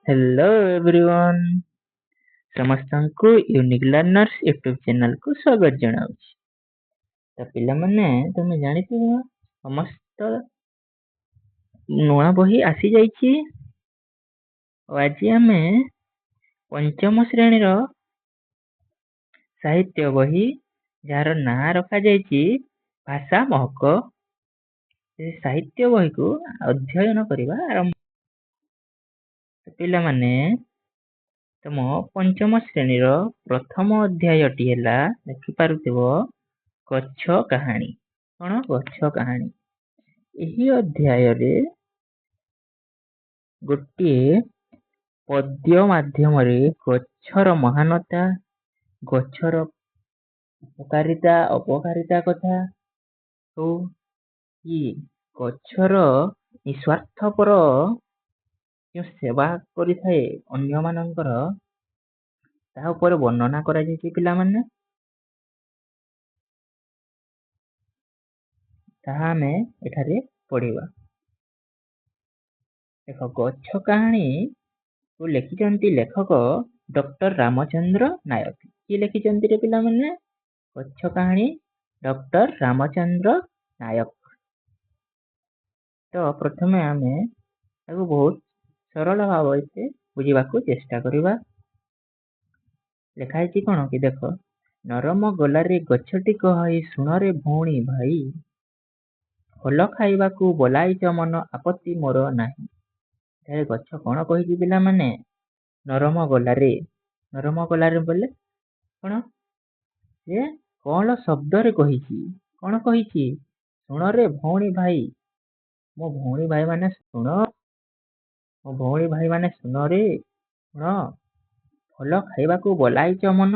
Hello everyone समस्तଙ୍କୁ unique learners YouTube ଚ୍ୟାନେଲକୁ ସ୍ୱାଗତ ଜଣାଉଛି। ତ ପିଲାମାନେ ତମେ ଜାଣିଥିବ ସମସ୍ତ ନୂଆ ବହି ଆସିଯାଇଛି ଓ ଆଜି ଆମେ ପଞ୍ଚମ ଶ୍ରେଣୀର ସାହିତ୍ୟ ବହି ଯାହାର ନାଁ ରଖାଯାଇଛି ଭାଷା ମହକ ସେ ସାହିତ୍ୟ ବହିକୁ ଅଧ୍ୟୟନ କରିବା ଆରମ୍ଭ। ପିଲାମାନେ ତମ ପଞ୍ଚମ ଶ୍ରେଣୀର ପ୍ରଥମ ଅଧ୍ୟାୟଟି ହେଲା ଦେଖିପାରୁଥିବ ଗଛ କାହାଣୀ। କଣ ଗଛ କାହାଣୀ? ଏହି ଅଧ୍ୟାୟରେ ଗୋଟିଏ ପଦ୍ୟ ମାଧ୍ୟମରେ ଗଛର ମହାନତା, ଗଛର ଉପକାରିତା ଅପକାରିତା କଥା ଓ କି ଗଛର ନିଃସ୍ୱାର୍ଥପର ଯେଉଁ ସେବା କରିଥାଏ ଅନ୍ୟମାନଙ୍କର ତାହା ଉପରେ ବର୍ଣ୍ଣନା କରାଯାଇଛି। ପିଲାମାନେ ତାହା ଆମେ ଏଠାରେ ପଢିବା। ଦେଖ, ଗଛ କାହାଣୀକୁ ଲେଖିଛନ୍ତି ଲେଖକ ଡକ୍ଟର ରାମଚନ୍ଦ୍ର ନାୟକ। କିଏ ଲେଖିଛନ୍ତି ରେ ପିଲାମାନେ? ଗଛ କାହାଣୀ ଡକ୍ଟର ରାମଚନ୍ଦ୍ର ନାୟକ। ତ ପ୍ରଥମେ ଆମେ ତାକୁ ବହୁତ ସରଳ ଭାବରେ ବୁଝିବାକୁ ଚେଷ୍ଟା କରିବା। ଲେଖା ହେଇଛି କଣ କି ଦେଖ, ନରମ ଗଲାରେ ଗଛଟି କହଇ ଶୁଣରେ ଭଉଣୀ ଭାଇ, ଫଳ ଖାଇବାକୁ ବୋଲାଇଛ ମନ ଆପତ୍ତି ମୋର ନାହିଁ। ଏଠାରେ ଗଛ କଣ କହିଛି ପିଲାମାନେ? ନରମ ଗଲାରେ। ନରମ ଗଲାରେ ବୋଲେ କଣ? ସେ କଅଁଳ ଶବ୍ଦରେ କହିଛି। କଣ କହିଛି? ଶୁଣରେ ଭଉଣୀ ଭାଇ, ମୋ ଭଉଣୀ ଭାଇ ମାନେ ଶୁଣ, ମୋ ଭଉଣୀ ଭାଇ ମାନେ ଶୁଣରେ, ଶୁଣ, ଫଳ ଖାଇବାକୁ ବୋଲାଇଛ ମନ,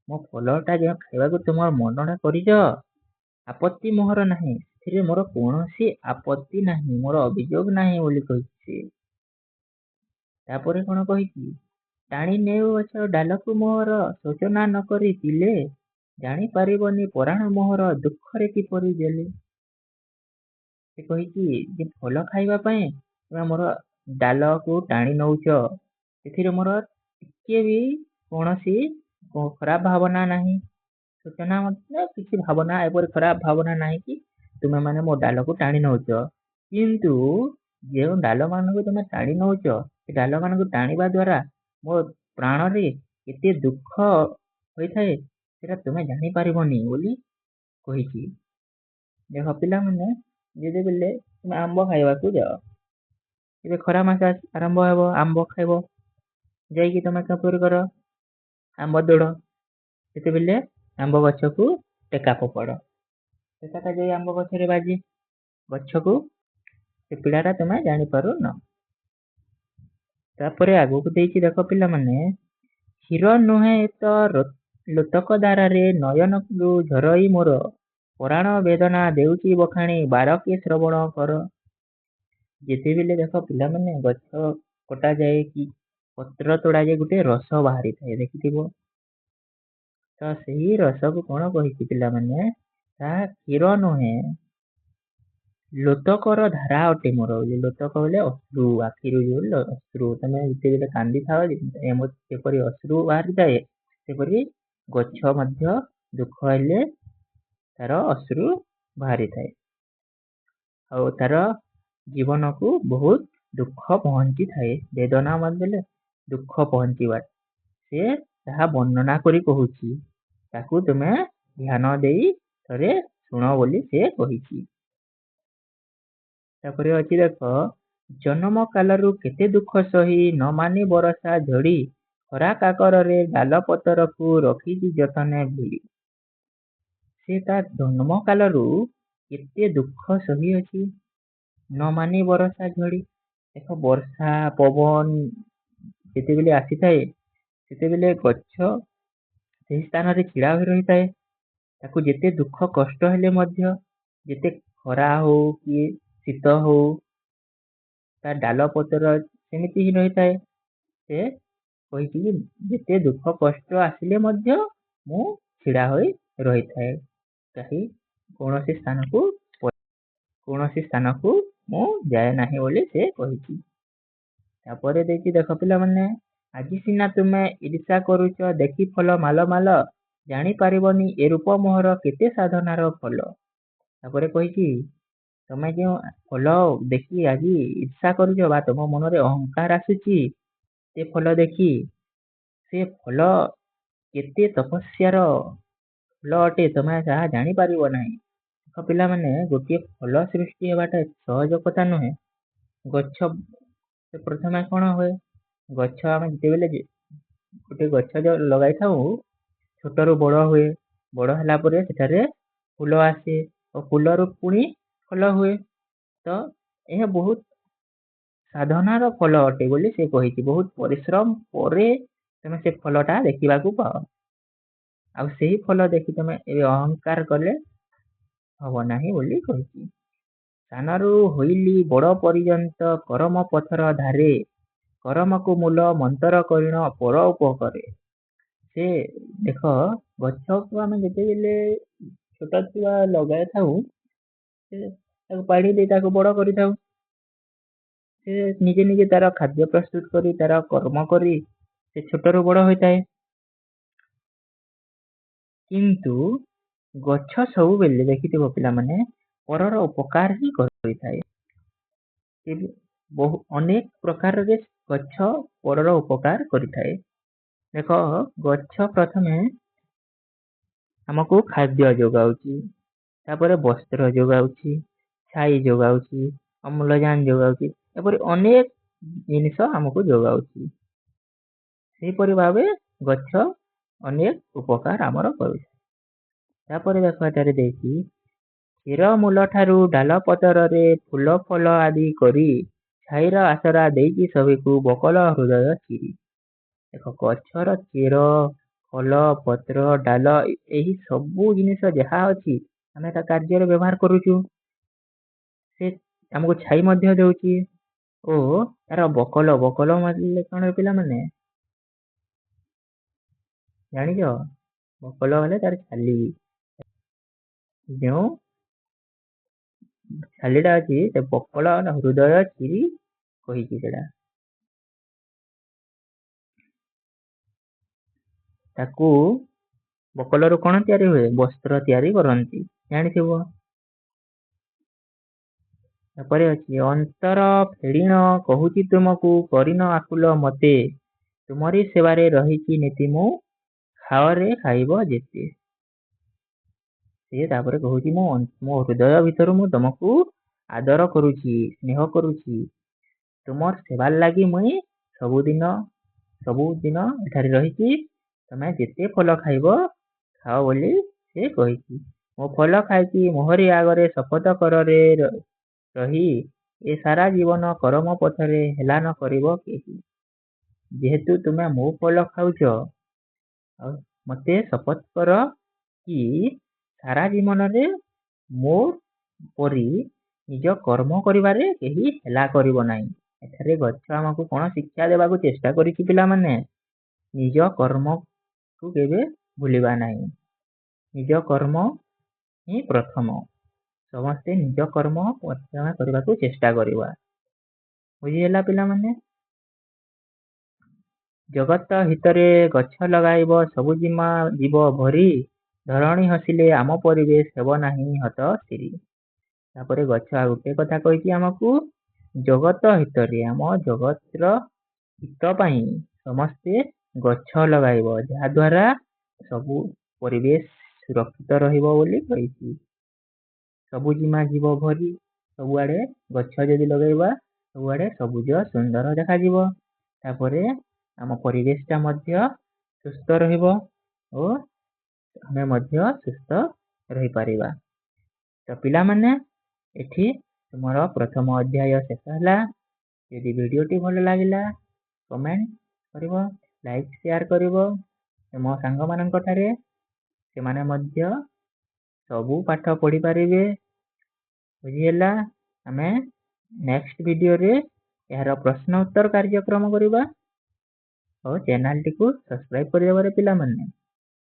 ମୋ ଫଳଟା ଯେଉଁ ଖାଇବାକୁ ତୁମର ମନଟା କରିଛ, ଆପତ୍ତି ମୋହର ନାହିଁ, ସେଥିରେ ମୋର କୌଣସି ଆପତ୍ତି ନାହିଁ, ମୋର ଅଭିଯୋଗ ନାହିଁ ବୋଲି କହିଛି। ତାପରେ କଣ କହିଛି? ଟାଣି ନେଉ ଗଛ ଡାଲକୁ ମୋହର, ଶୋଚନା ନ କରି ପିଲେ, ଜାଣିପାରିବନି ପରାଣ ମୋହର, ଦୁଃଖରେ କିପରି ଦେଲେ। ସେ କହିଛି ଯେ ଫଳ ଖାଇବା ପାଇଁ ତୁମେ ମୋର ଡାଲକୁ ଟାଣି ନଉଛ, ସେଥିରେ ମୋର ଟିକେ ବି କୌଣସି ଖରାପ ଭାବନା ନାହିଁ। ସୂଚନା ମଧ୍ୟ କିଛି ଭାବନା, ଏପରି ଖରାପ ଭାବନା ନାହିଁ କି ତୁମେ ମାନେ ମୋ ଡାଲକୁ ଟାଣି ନଉଛ। କିନ୍ତୁ ଯେଉଁ ଡାଲ ମାନଙ୍କୁ ତୁମେ ଟାଣି ନଉଛ, ସେ ଡାଲ ମାନଙ୍କୁ ଟାଣିବା ଦ୍ୱାରା ମୋ ପ୍ରାଣରେ କେତେ ଦୁଃଖ ହୋଇଥାଏ ସେଟା ତୁମେ ଜାଣିପାରିବନି ବୋଲି କହିଛି। ଦେଖ ପିଲାମାନେ, ଯେତେବେଳେ ତୁମେ ଆମ୍ବ ଖାଇବାକୁ ଯାଅ, ଏବେ ଖରା ମାସ ଆରମ୍ଭ ହେବ, ଆମ୍ବ ଖାଇବ, ଯାଇକି ତମେ କିପରି କର? ଆମ୍ବ ତୋଡ଼। ସେତେବେଳେ ଆମ୍ବ ଗଛକୁ ଟେକା ଫୋପାଡ଼। ଟେକାଟା ଯାଇ ଆମ୍ବ ଗଛରେ ବାଜି ଗଛକୁ ସେ ପୀଡ଼ାଟା ତୁମେ ଜାଣିପାରୁନ। ତାପରେ ଆଗକୁ ଦେଇଛି ଦେଖ ପିଲାମାନେ, କ୍ଷୀର ନୁହେଁ ତ ଲୋତକ ଦାରାରେ ନୟନରୁ ଝରଇ ମୋର, ପରାଣ ବେଦନା ଦେଉଛି ବଖାଣି ବାରକେ ଶ୍ରବଣ କର। ଯେତେବେଳେ ଦେଖ ପିଲାମାନେ ଗଛ କଟା ଯାଏ କି ପତ୍ର ତୋଡ଼ା ଯାଏ ଗୋଟେ ରସ ବାହାରିଥାଏ, ଦେଖିଥିବ। ତ ସେହି ରସକୁ କଣ କହିଛି ପିଲାମାନେ? ତାହା କ୍ଷୀର ନୁହେଁ, ଲୋତକର ଧାରା ଅଟେ ମୋର। ଲୋତକ ବୋଲେ ଅଶ୍ରୁ, ଆଖିରୁ ଯୋଉ ଅଶ୍ରୁ, ତମେ ଯେତେବେଳେ କାନ୍ଦିଥାଅ ଯେପରି ଅଶ୍ରୁ ବାହାରିଥାଏ, ସେପରି ଗଛ ମଧ୍ୟ ଦୁଃଖ ହେଲେ ତାର ଅଶ୍ରୁ ବାହାରିଥାଏ ଆଉ ତାର ଜୀବନକୁ ବହୁତ ଦୁଃଖ ପହଞ୍ଚିଥାଏ। ବେଦନା ବୋଲେ ଦୁଃଖ ପହଞ୍ଚିବା, ସେ ତାହା ବର୍ଣ୍ଣନା କରି କହୁଛି। ତାକୁ ତୁମେ ଧ୍ୟାନ ଦେଇ ଥରେ ଶୁଣ ବୋଲି ସେ କହିଛି। ତାପରେ ଅଛି ଦେଖ, ଜନ୍ମ କାଲରୁ କେତେ ଦୁଃଖ ସହି ନ ମାନି ବରଷା ଝଡ଼ି, ଖରା କାକରରେ ଡାଲ ପତରକୁ ରଖିଛି ଯତନେ ଭିଡ଼ି। ସେ ତା ଜନ୍ମ କାଲରୁ କେତେ ଦୁଃଖ ସହିଅଛି, ନ ମାନି ବରଷା ଝଡ଼ି। ଦେଖ, ବର୍ଷା ପବନ ଯେତେବେଳେ ଆସିଥାଏ, ସେତେବେଳେ ଗଛ ସେହି ସ୍ଥାନରେ ଛିଡ଼ା ହୋଇ ରହିଥାଏ। ତାକୁ ଯେତେ ଦୁଃଖ କଷ୍ଟ ହେଲେ ମଧ୍ୟ, ଯେତେ ଖରା ହଉ କି ଶୀତ ହଉ, ତା ଡାଲ ପତ୍ର ସେମିତି ହିଁ ରହିଥାଏ। ସେ କହିଛି କି ଯେତେ ଦୁଃଖ କଷ୍ଟ ଆସିଲେ ମଧ୍ୟ ମୁଁ ଛିଡ଼ା ହୋଇ ରହିଥାଏ, କାହିଁ କୌଣସି ସ୍ଥାନକୁ ମୁଁ ଯାଏ ନାହିଁ ବୋଲି ସେ କହିଛି। ତାପରେ ଦେଇଛି ଦେଖ ପିଲାମାନେ, ଆଜି ସିନା ତୁମେ ଈର୍ଷା କରୁଛ ଦେଖି ଫଲ ମାଲ ମାଲ, ଜାଣିପାରିବନି ଏ ରୂପ ମୋହର କେତେ ସାଧନାର ଫଳ। ତାପରେ କହିଛି ତମେ ଯେଉଁ ଫଳ ଦେଖି ଆଜି ଈର୍ଷା କରୁଛ ବା ତମ ମନରେ ଅହଙ୍କାର ଆସୁଛି ସେ ଫଳ ଦେଖି, ସେ ଫଳ କେତେ ତପସ୍ୟାର ଫଳ ଅଟେ ତମେ ତାହା ଜାଣିପାରିବ ନାହିଁ। ଦେଖ ପିଲାମାନେ, ଗୋଟିଏ ଫଳ ସୃଷ୍ଟି ହେବାଟା ସହଜ କଥା ନୁହେଁ। ଗଛ ପ୍ରଥମେ କଣ ହୁଏ, ଗଛ ଆମେ ଯେତେବେଳେ ଗୋଟେ ଗଛ ଲଗାଇଥାଉ, ଛୋଟରୁ ବଡ଼ ହୁଏ, ବଡ଼ ହେଲା ପରେ ସେଠାରେ ଫୁଲ ଆସେ ଓ ଫୁଲରୁ ପୁଣି ଫଳ ହୁଏ। ତ ଏହା ବହୁତ ସାଧନାର ଫଳ ଅଟେ ବୋଲି ସେ କହିଛି। ବହୁତ ପରିଶ୍ରମ ପରେ ତମେ ସେ ଫଳଟା ଦେଖିବାକୁ ପାଅ। ଆଉ ସେହି ଫଳ ଦେଖି ତମେ ଏବେ ଅହଙ୍କାର କଲେ ହବ ନାହିଁ ବୋଲି କହିଛି। ସାନରୁ ହୋଇଲି ବଡ଼ ପର୍ଯ୍ୟନ୍ତ କରମ ପଥର ଧାରେ, କରମକୁ ମୂଳ ମନ୍ତର କରିଣ ପର ଉପକରେ। ସେ ଦେଖ, ଗଛକୁ ଆମେ ଯେତେବେଳେ ଛୋଟ ଛୁଆ ଲଗାଇଥାଉ, ତାକୁ ପାଣି ଦେଇ ତାକୁ ବଡ଼ କରିଥାଉ। ସେ ନିଜେ ନିଜେ ତାର ଖାଦ୍ୟ ପ୍ରସ୍ତୁତ କରି ତାର କର୍ମ କରି ସେ ଛୋଟରୁ ବଡ଼ ହୋଇଥାଏ। କିନ୍ତୁ ଗଛ ସବୁବେଳେ ଦେଖିଥିବ ପିଲାମାନେ, ପରର ଉପକାର ହିଁ କରିଥାଏ। ଅନେକ ପ୍ରକାରରେ ଗଛ ପରର ଉପକାର କରିଥାଏ। ଦେଖ, ଗଛ ପ୍ରଥମେ ଆମକୁ ଖାଦ୍ୟ ଯୋଗାଉଛି, ତାପରେ ବସ୍ତ୍ର ଯୋଗାଉଛି, ଛାଇ ଯୋଗାଉଛି, ଅମ୍ଳଜାନ ଯୋଗାଉଛି, ଏପରି ଅନେକ ଜିନିଷ ଆମକୁ ଯୋଗାଉଛି। ସେହିପରି ଭାବେ ଗଛ ଅନେକ ଉପକାର ଆମର କରୁଛି। ତାପରେ ଦେଖ, ଏଠାରେ ଦେଇଛି ଚେର ମୂଳ ଠାରୁ ଡାଳ ପତରରେ ଫୁଲ ଫଳ ଆଦି କରି, ଛାଇର ଆସରା ଦେଇଛି ସଭିକୁ ବକଳ ହୃଦୟ ଚିରି। ଦେଖ, ଗଛର ଚେର, ଫଳ, ପତ୍ର, ଡାଳ ଏହି ସବୁ ଜିନିଷ ଯାହା ଅଛି ଆମେ ତା କାର୍ଯ୍ୟରେ ବ୍ୟବହାର କରୁଛୁ। ସେ ଆମକୁ ଛାଇ ମଧ୍ୟ ଦେଉଛି ଓ ତାର ବକଳ ମାନେ କଣ ପିଲାମାନେ ଜାଣିଛ? ବକଳ ହେଲେ ତାର ଛାଲି, ଯେଉଁ ଛାଲିଟା ଅଛି ସେ ବକଳ ହୃଦୟ ଚିରି କହିଛି ସେଟା। ତାକୁ ବକଳରୁ କଣ ତିଆରି ହୁଏ? ବସ୍ତ୍ର ତିଆରି କରନ୍ତି, ଜାଣିଥିବ। ତାପରେ ଅଛି ଅନ୍ତର ଫେଡ଼ିଣ କହୁଛି ତୁମକୁ, କରିନ ଆକୁଲ ମତେ, ତୁମରି ସେବାରେ ରହିଛି ନୀତି ମୁଁ, ଖାଅରେ ଖାଇବ ଯେତେ। ସେ ତାପରେ କହୁଛି ମୋ ହୃଦୟ ଭିତରୁ ମୁଁ ତମକୁ ଆଦର କରୁଛି, ସ୍ନେହ କରୁଛି, ତୁମର ସେବାର ଲାଗି ମୁଇଁ ସବୁଦିନ ଏଠାରେ ରହିଛି, ତମେ ଯେତେ ଫଳ ଖାଇବ ଖାଅ ବୋଲି ସେ କହିଛି। ମୋ ଫଳ ଖାଇକି ମୋହରି ଆଗରେ ଶପଥ କରରେ ରହି, ଏ ସାରା ଜୀବନ କରମ ପଥରେ ହେଲାନ କରିବ କେହି। ଯେହେତୁ ତୁମେ ମୋ ଫଳ ଖାଉଛ, ଆଉ ମତେ ଶପଥ କର କି ସାରା ଜୀବନରେ ମୋ ପରି ନିଜ କର୍ମ କରିବାରେ କେହି ହେଲା କରିବ ନାହିଁ। ଏଠାରେ ଗଛ ଆମକୁ କଣ ଶିକ୍ଷା ଦେବାକୁ ଚେଷ୍ଟା କରିଛି ପିଲାମାନେ? ନିଜ କର୍ମକୁ କେବେ ଭୁଲିବା ନାହିଁ। ନିଜ କର୍ମ ହିଁ ପ୍ରଥମ। ସମସ୍ତେ ନିଜ କର୍ମ ପରିଚାଳନା କରିବାକୁ ଚେଷ୍ଟା କରିବା। ବୁଝିହେଲା ପିଲାମାନେ? ଜଗତ ହିତରେ ଗଛ ଲଗାଇବ ସବୁ ଜୀବ ଭରି, ଧରଣୀ ହସିଲେ ଆମ ପରିବେଶ ହେବ ନାହିଁ ହତ ସିରି। ତାପରେ ଗଛ ଆଉ ଗୋଟେ କଥା କହିଛି ଆମକୁ, ଜଗତ ହିତରେ, ଆମ ଜଗତର ହିତ ପାଇଁ ସମସ୍ତେ ଗଛ ଲଗାଇବ, ଯାହାଦ୍ୱାରା ସବୁ ପରିବେଶ ସୁରକ୍ଷିତ ରହିବ ବୋଲି କହିଛି। ସବୁଜିମା ଜୀବ ଭରି, ସବୁଆଡେ ଗଛ ଯଦି ଲଗେଇବା ସବୁଆଡେ ସବୁଜ ସୁନ୍ଦର ଦେଖାଯିବ। ତାପରେ ଆମ ପରିବେଶଟା ମଧ୍ୟ ସୁସ୍ଥ ରହିବ ଓ ଆମେ ମଧ୍ୟ ସୁସ୍ଥ ରହିପାରିବା। ତ ପିଲାମାନେ, ଏଠି ତୁମର ପ୍ରଥମ ଅଧ୍ୟାୟ ଶେଷ ହେଲା। ଯଦି ଭିଡ଼ିଓଟି ଭଲ ଲାଗିଲା କମେଣ୍ଟ କରିବ, ଲାଇକ୍ ସେୟାର କରିବ ମୋ ସାଙ୍ଗମାନଙ୍କ ଠାରେ, ସେମାନେ ମଧ୍ୟ ସବୁ ପାଠ ପଢ଼ିପାରିବେ। ବୁଝିହେଲା? ଆମେ ନେକ୍ସଟ ଭିଡ଼ିଓରେ ଏହାର ପ୍ରଶ୍ନ ଉତ୍ତର କାର୍ଯ୍ୟକ୍ରମ କରିବା। ଆଉ ଚ୍ୟାନେଲଟିକୁ ସବସ୍କ୍ରାଇବ କରିଦେବରେ ପିଲାମାନେ।